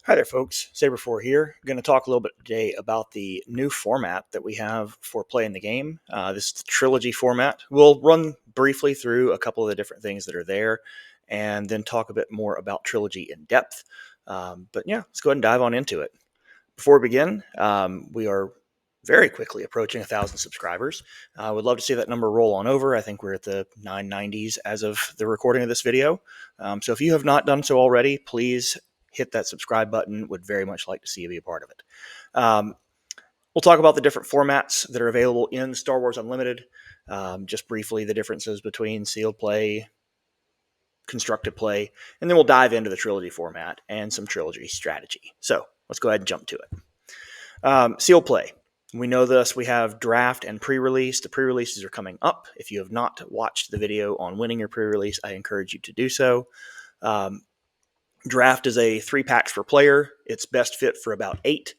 Hi there, folks. Saber4 here. I'm going to talk a little bit today about the new format that we have for playing the game. This is the Trilogy format. We'll run briefly through a couple of the different things that are there and then talk a bit more about Trilogy in depth. But yeah, let's go ahead and dive on into it. Before we begin, we are very quickly approaching 1,000 subscribers. I would love to see that number roll on over. I think we're at the 990s as of the recording of this video. So if you have not done so already, please hit that subscribe button. Would very much like to see you be a part of it. We'll talk about the different formats that are available in Star Wars Unlimited. Just briefly, the differences between sealed play, constructed play, and then we'll dive into the Trilogy format and some Trilogy strategy. So let's go ahead and jump to it. Sealed play. We know this. We have draft and pre-release. The pre-releases are coming up. If you have not watched the video on winning your pre-release, I encourage you to do so. Draft is a 3 packs per player. It's best fit for about 8.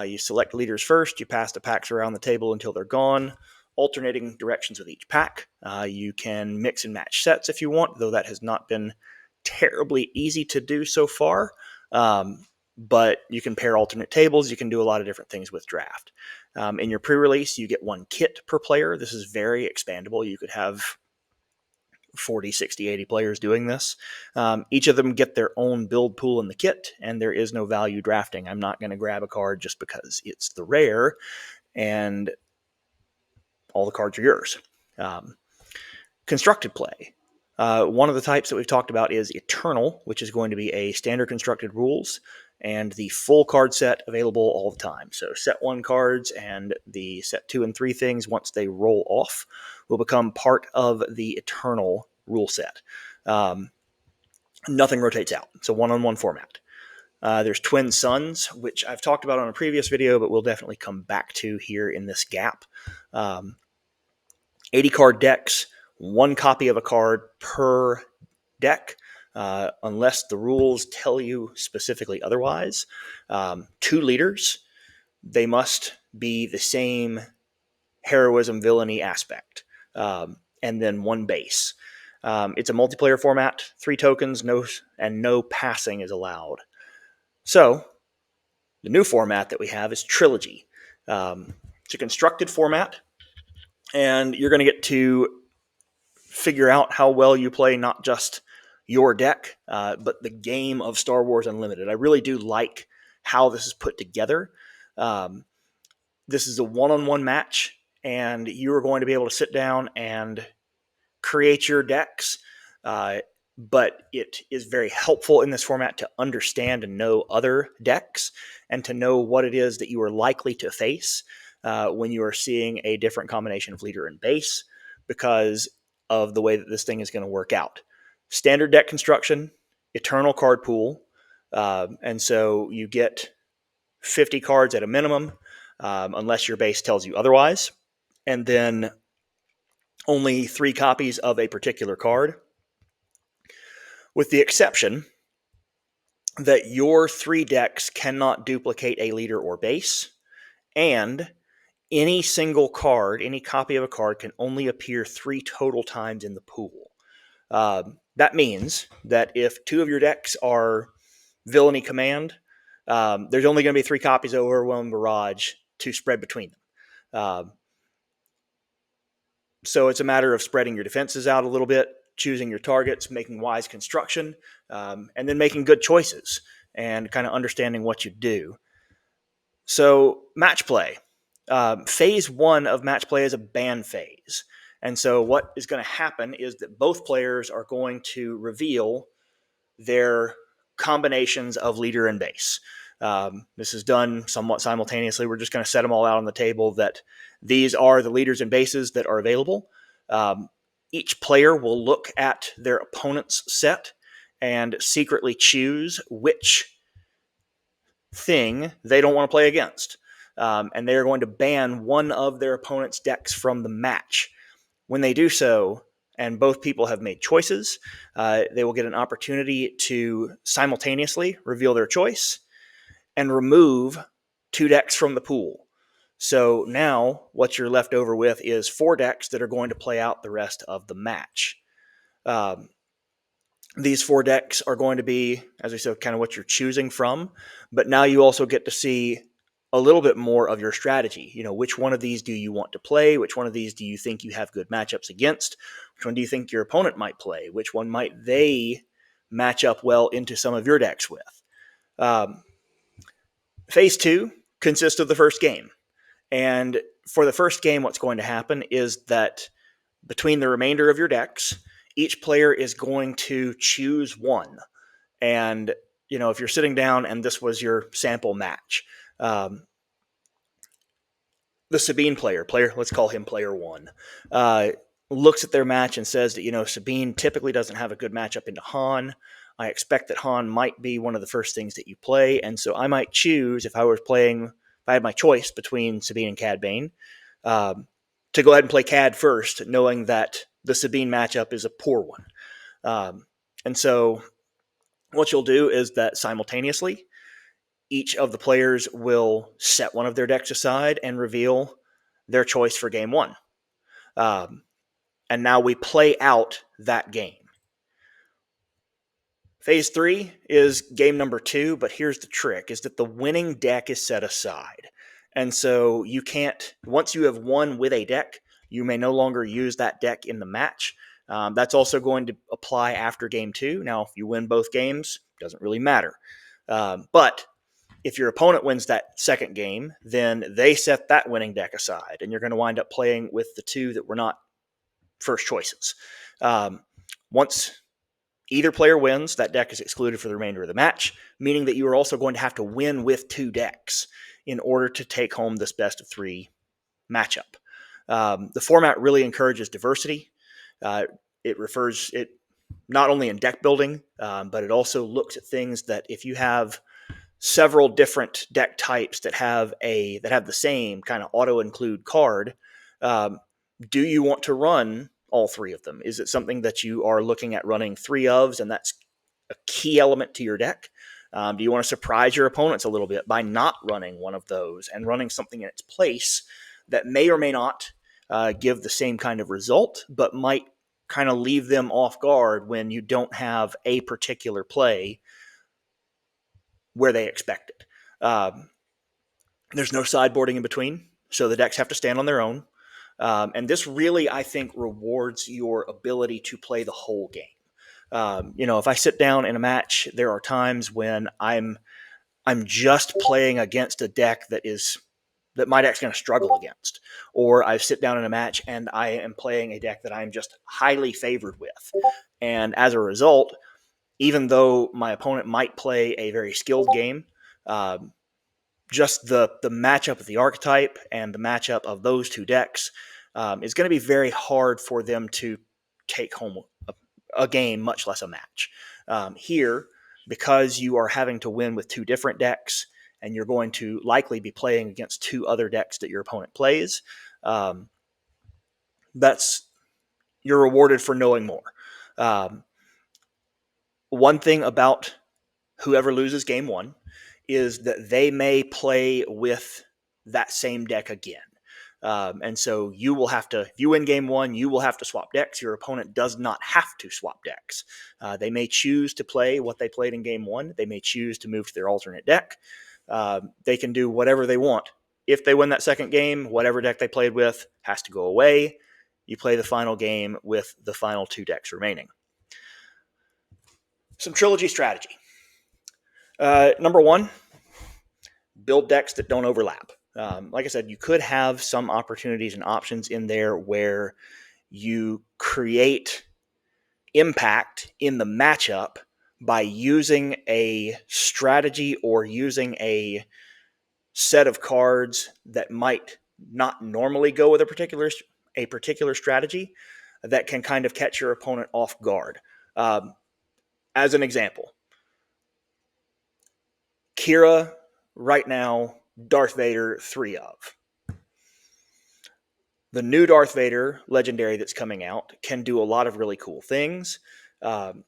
You select leaders first. You pass the packs around the table until they're gone, alternating directions with each pack. You can mix and match sets if you want, though that has not been terribly easy to do so far. But you can pair alternate tables. You can do a lot of different things with draft. In your pre-release, you get 1 kit per player. This is very expandable. You could have 40, 60, 80 players doing this. Each of them get their own build pool in the kit, and there is no value drafting. I'm not going to grab a card just because it's the rare, and all the cards are yours. Constructed play. One of the types that we've talked about is Eternal, which is going to be a standard constructed rules and the full card set available all the time. So set 1 cards and the set 2 and 3 things, once they roll off, will become part of the Eternal rule set. Nothing rotates out. It's a one-on-one format. There's Twin Suns, which I've talked about on a previous video, but we'll definitely come back to here in this gap. 80 card decks, 1 copy of a card per deck, unless the rules tell you specifically otherwise. 2 leaders. They must be the same heroism, villainy aspect. And then 1 base. It's a multiplayer format, 3 tokens, no passing is allowed. So, the new format that we have is Trilogy. It's a constructed format, and you're going to get to figure out how well you play not just your deck, but the game of Star Wars Unlimited. I really do like how this is put together. This is a one-on-one match, and you are going to be able to sit down and create your decks, but it is very helpful in this format to understand and know other decks and to know what it is that you are likely to face when you are seeing a different combination of leader and base, because of the way that this thing is going to work out. Standard deck construction, Eternal card pool, and so you get 50 cards at a minimum, unless your base tells you otherwise, and then only 3 copies of a particular card, with the exception that your 3 decks cannot duplicate a leader or base, and any single card, any copy of a card, can only appear 3 total times in the pool. That means that if 2 of your decks are Villainy Command, there's only going to be 3 copies of Overwhelming Barrage to spread between them. So it's a matter of spreading your defenses out a little bit, choosing your targets, making wise construction, and then making good choices and kind of understanding what you do. So match play. Phase 1 of match play is a ban phase. And so what is going to happen is that both players are going to reveal their combinations of leader and base. This is done somewhat simultaneously. We're just going to set them all out on the table that these are the leaders and bases that are available. Each player will look at their opponent's set and secretly choose which thing they don't want to play against. And they are going to ban one of their opponent's decks from the match. When they do so, and both people have made choices, they will get an opportunity to simultaneously reveal their choice and remove 2 decks from the pool. So now what you're left over with is 4 decks that are going to play out the rest of the match. These 4 decks are going to be, as I said, kind of what you're choosing from, but now you also get to see a little bit more of your strategy. Which one of these do you want to play? Which one of these do you think you have good matchups against? Which one do you think your opponent might play? Which one might they match up well into some of your decks with? Um, Phase 2 consists of the first game. And for the first game, what's going to happen is that between the remainder of your decks, each player is going to choose one. And, if you're sitting down and this was your sample match, um, the Sabine player, let's call him player one, uh, looks at their match and says that, Sabine typically doesn't have a good matchup into Han. I expect that Han might be one of the first things that you play. And so I might choose, if I had my choice between Sabine and Cad Bane, to go ahead and play Cad first, knowing that the Sabine matchup is a poor one. And so what you'll do is that simultaneously, each of the players will set one of their decks aside and reveal their choice for game one. And now we play out that game. Phase 3 is game number 2, but here's the trick, is that the winning deck is set aside. And so you can't, once you have won with a deck, you may no longer use that deck in the match. That's also going to apply after game 2. Now, if you win both games, doesn't really matter. But if your opponent wins that second game, then they set that winning deck aside, and you're going to wind up playing with the 2 that were not first choices. Once either player wins, that deck is excluded for the remainder of the match, meaning that you are also going to have to win with 2 decks in order to take home this best of 3 matchup. The format really encourages diversity. It not only in deck building, but it also looks at things that if you have several different deck types that have the same kind of auto include card, do you want to run all 3 of them? Is it something that you are looking at running 3 ofs, and that's a key element to your deck? Do you want to surprise your opponents a little bit by not running one of those and running something in its place that may or may not give the same kind of result, but might kind of leave them off guard when you don't have a particular play where they expect it? There's no sideboarding in between, so the decks have to stand on their own. And this really, I think, rewards your ability to play the whole game. If I sit down in a match, there are times when I'm just playing against a deck that my deck's going to struggle against, or I sit down in a match and I am playing a deck that I'm just highly favored with, and as a result, even though my opponent might play a very skilled game, just the matchup of the archetype and the matchup of those 2 decks is going to be very hard for them to take home a game, much less a match. Here, because you are having to win with 2 different decks, and you're going to likely be playing against 2 other decks that your opponent plays, you're rewarded for knowing more. One thing about whoever loses game 1 is that they may play with that same deck again. And so you will have to, if you win game 1, you will have to swap decks. Your opponent does not have to swap decks. They may choose to play what they played in game 1. They may choose to move to their alternate deck. They can do whatever they want. If they win that second game, whatever deck they played with has to go away. You play the final game with the final 2 decks remaining. Some Trilogy strategy. Number 1, build decks that don't overlap. Like I said, you could have some opportunities and options in there where you create impact in the matchup by using a strategy or using a set of cards that might not normally go with a particular strategy that can kind of catch your opponent off guard. As an example, Kira right now, Darth Vader 3 of. The new Darth Vader legendary that's coming out can do a lot of really cool things, and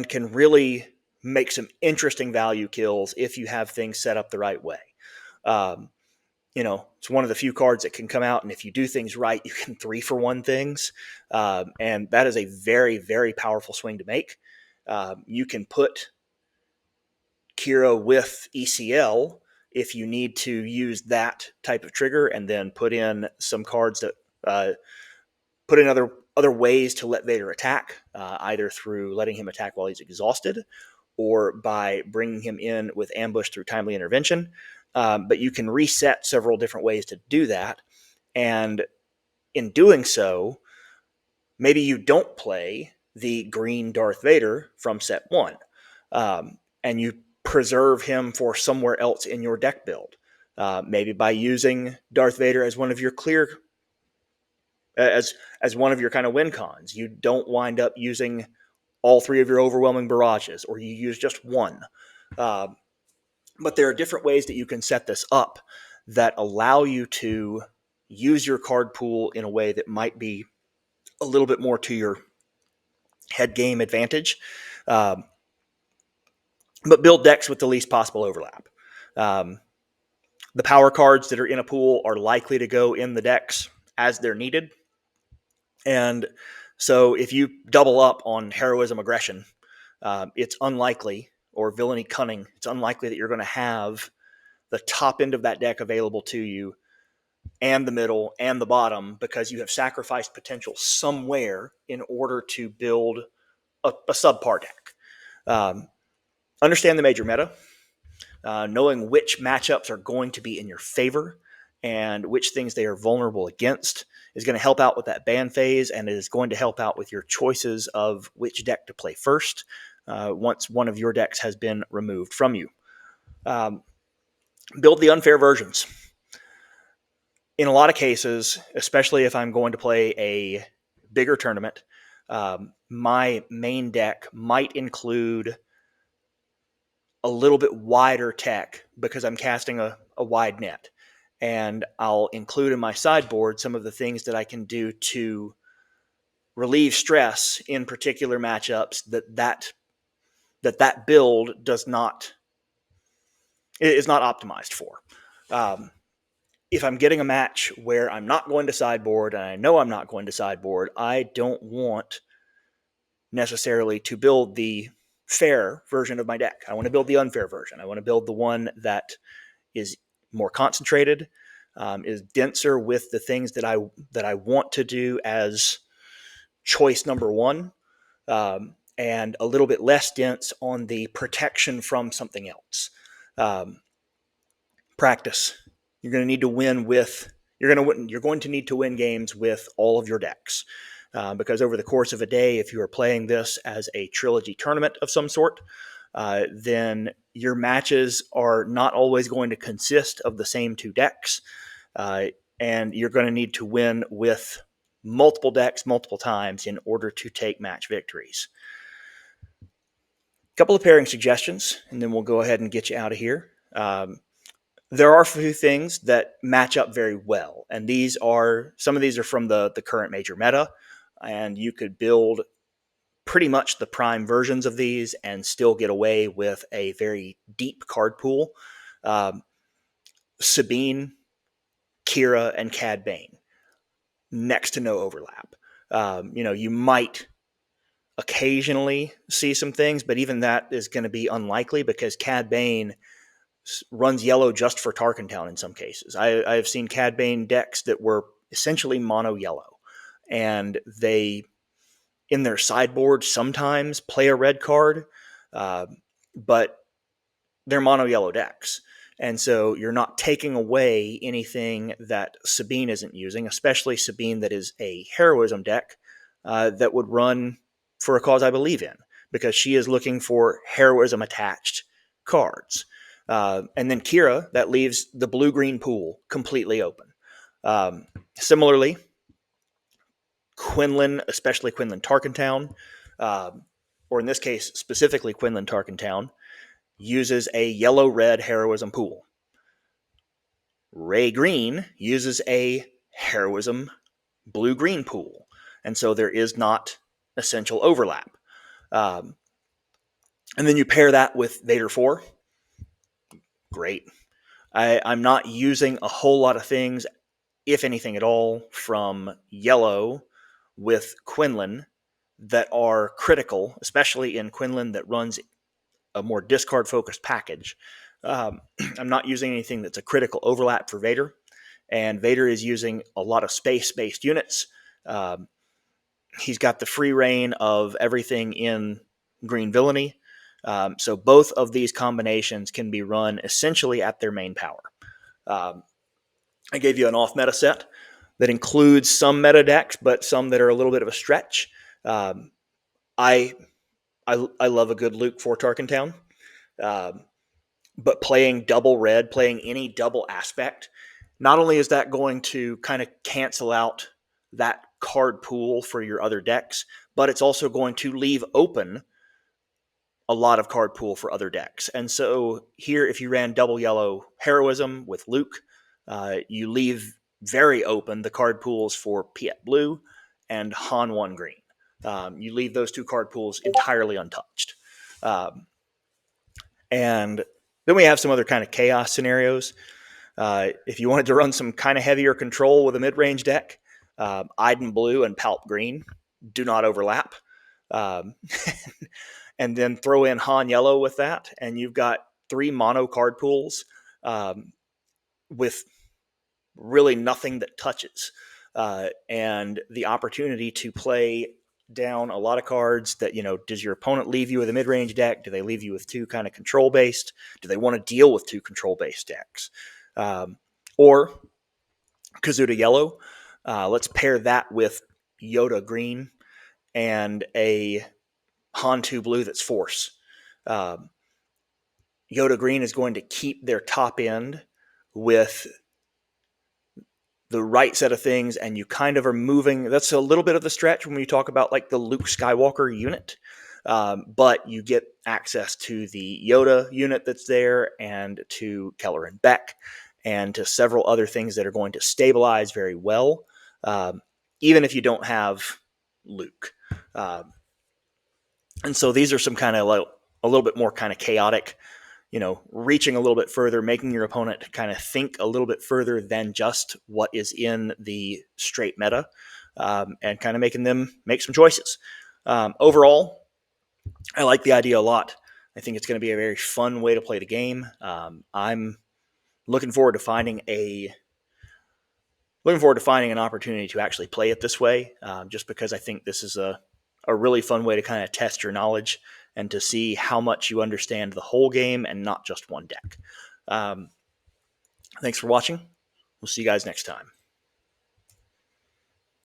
can really make some interesting value kills if you have things set up the right way. It's one of the few cards that can come out, and if you do things right, you can 3-for-1 things, and that is a very, very powerful swing to make. You can put Kira with ECL if you need to use that type of trigger, and then put in some cards that put in other ways to let Vader attack, either through letting him attack while he's exhausted, or by bringing him in with ambush through timely intervention. But you can reset several different ways to do that, and in doing so, maybe you don't play the green Darth Vader from set one, and you preserve him for somewhere else in your deck build. Maybe by using Darth Vader as one of your clear, as one of your kind of win cons. You don't wind up using all three of your overwhelming barrages, or you use just one. But there are different ways that you can set this up that allow you to use your card pool in a way that might be a little bit more to your head game advantage, but build decks with the least possible overlap. The power cards that are in a pool are likely to go in the decks as they're needed. And so if you double up on heroism aggression, it's unlikely, or villainy cunning, it's unlikely that you're going to have the top end of that deck available to you, and the middle and the bottom, because you have sacrificed potential somewhere in order to build a subpar deck. Understand the major meta. Knowing which matchups are going to be in your favor and which things they are vulnerable against is going to help out with that ban phase, and it is going to help out with your choices of which deck to play first once one of your decks has been removed from you. Build the unfair versions. In a lot of cases, especially if I'm going to play a bigger tournament, my main deck might include a little bit wider tech because I'm casting a wide net. And I'll include in my sideboard some of the things that I can do to relieve stress in particular matchups that build is not optimized for. If I'm getting a match where I'm not going to sideboard, and I know I'm not going to sideboard, I don't want necessarily to build the fair version of my deck. I want to build the unfair version. I want to build the one that is more concentrated, is denser with the things that I want to do as choice number one, and a little bit less dense on the protection from something else. Practice. You're going to need to win with. You're going to need to win games with all of your decks. Because over the course of a day, if you are playing this as a trilogy tournament of some sort, then your matches are not always going to consist of the same two decks, and you're going to need to win with multiple decks multiple times in order to take match victories. A couple of pairing suggestions, and then we'll go ahead and get you out of here. There are a few things that match up very well, and some of these are from the current major meta, and you could build pretty much the prime versions of these and still get away with a very deep card pool. Sabine, Kira, and Cad Bane, next to no overlap. You might occasionally see some things, but even that is going to be unlikely because Cad Bane runs yellow just for Tarkin Town in some cases. I have seen Cad Bane decks that were essentially mono yellow, and they, in their sideboard, sometimes play a red card, but they're mono yellow decks. And so you're not taking away anything that Sabine isn't using, especially Sabine that is a heroism deck that would run for a cause I believe in, because she is looking for heroism attached cards. And then Kira, that leaves the blue-green pool completely open. Similarly, Quinlan, especially Quinlan Tarkentown, or in this case, specifically Quinlan Tarkentown, uses a yellow-red heroism pool. Ray Green uses a heroism blue-green pool. And so there is not essential overlap. And then you pair that with Vader 4. Great. I'm not using a whole lot of things, if anything at all, from yellow with Quinlan that are critical, especially in Quinlan that runs a more discard focused package. I'm not using anything that's a critical overlap for Vader, and Vader is using a lot of space based units. Um, he's got the free reign of everything in Green Villainy. So both of these combinations can be run essentially at their main power. Um, I gave you an off meta set that includes some meta decks, but some that are a little bit of a stretch. Um, I, I love a good Luke for Tarkentown. Um, but playing double red, playing any double aspect, not only is that going to kind of cancel out that card pool for your other decks, but it's also going to leave open a lot of card pool for other decks. And so here, if you ran double yellow heroism with Luke, you leave very open the card pools for Piet Blue and Han 1 Green. You leave those two card pools entirely untouched. Um, and then we have some other kind of chaos scenarios. If you wanted to run some kind of heavier control with a mid-range deck, Iden Blue and Palp Green do not overlap. Um, and then throw in Han Yellow with that, and you've got 3 mono card pools with really nothing that touches. And the opportunity to play down a lot of cards that, does your opponent leave you with a mid-range deck? Do they leave you with 2 kind of control-based? Do they want to deal with 2 control-based decks? Or Kazuda Yellow. Let's pair that with Yoda Green and a Han 2 Blue that's Force. Yoda Green is going to keep their top end with the right set of things, and you kind of are moving. That's a little bit of the stretch when we talk about like the Luke Skywalker unit, but you get access to the Yoda unit that's there, and to Keller and Beck, and to several other things that are going to stabilize very well, even if you don't have Luke. And so these are some kind of like a little bit more kind of chaotic, reaching a little bit further, making your opponent kind of think a little bit further than just what is in the straight meta, and kind of making them make some choices. Overall, I like the idea a lot. I think it's going to be a very fun way to play the game. I'm looking forward to finding an opportunity to actually play it this way, just because I think this is a really fun way to kind of test your knowledge and to see how much you understand the whole game and not just one deck. Thanks for watching. We'll see you guys next time.